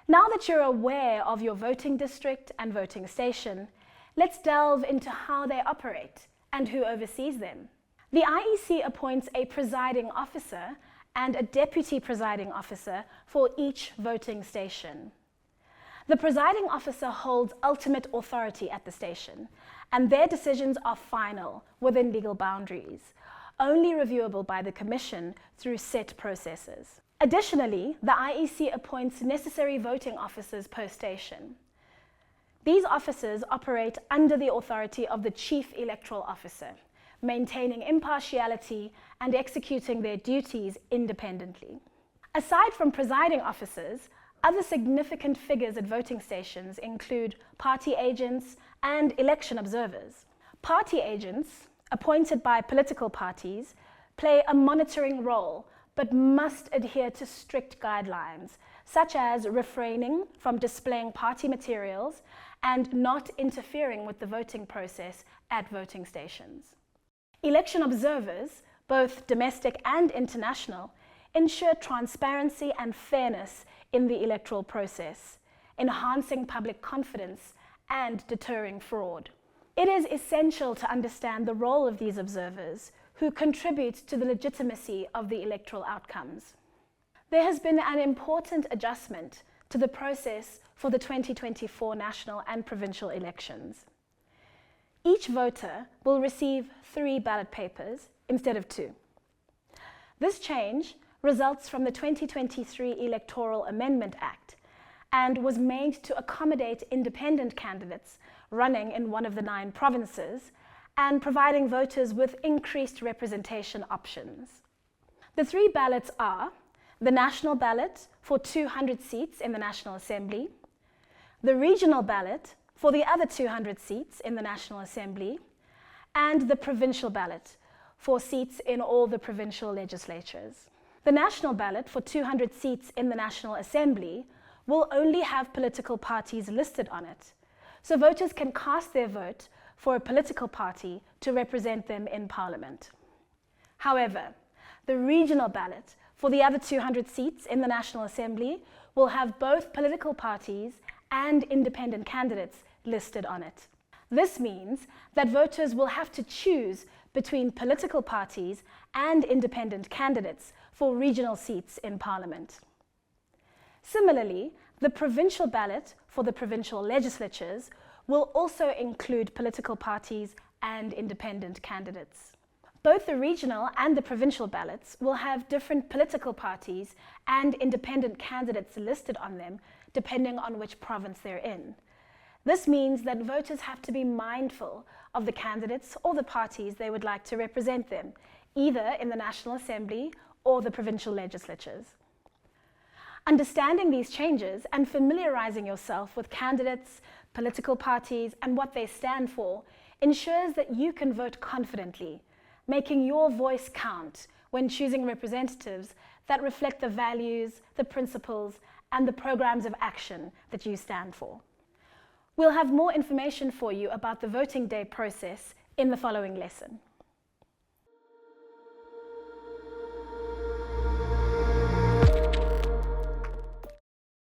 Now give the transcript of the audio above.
Now that you're aware of your voting district and voting station, let's delve into how they operate and who oversees them. The IEC appoints a presiding officer and a deputy presiding officer for each voting station. The presiding officer holds ultimate authority at the station, and their decisions are final within legal boundaries, only reviewable by the Commission through set processes. Additionally, the IEC appoints necessary voting officers per station. These officers operate under the authority of the Chief Electoral Officer, maintaining impartiality and executing their duties independently. Aside from presiding officers, other significant figures at voting stations include party agents and election observers. Party agents, appointed by political parties, play a monitoring role but must adhere to strict guidelines, such as refraining from displaying party materials and not interfering with the voting process at voting stations. Election observers, both domestic and international, ensure transparency and fairness in the electoral process, enhancing public confidence and deterring fraud. It is essential to understand the role of these observers, who contribute to the legitimacy of the electoral outcomes. There has been an important adjustment to the process for the 2024 national and provincial elections. Each voter will receive 3 ballot papers instead of 2. This change results from the 2023 Electoral Amendment Act and was made to accommodate independent candidates running in one of the 9 provinces and providing voters with increased representation options. The 3 ballots are the national ballot for 200 seats in the National Assembly, the regional ballot for the other 200 seats in the National Assembly, and the provincial ballot for seats in all the provincial legislatures. The national ballot for 200 seats in the National Assembly will only have political parties listed on it, so voters can cast their vote for a political party to represent them in Parliament. However, the regional ballot for the other 200 seats in the National Assembly will have both political parties and independent candidates listed on it. This means that voters will have to choose between political parties and independent candidates for regional seats in Parliament. Similarly, the provincial ballot for the provincial legislatures will also include political parties and independent candidates. Both the regional and the provincial ballots will have different political parties and independent candidates listed on them, depending on which province they're in. This means that voters have to be mindful of the candidates or the parties they would like to represent them, either in the National Assembly or the provincial legislatures. Understanding these changes and familiarizing yourself with candidates, political parties, and what they stand for ensures that you can vote confidently, making your voice count when choosing representatives that reflect the values, the principles, and the programs of action that you stand for. We'll have more information for you about the voting day process in the following lesson.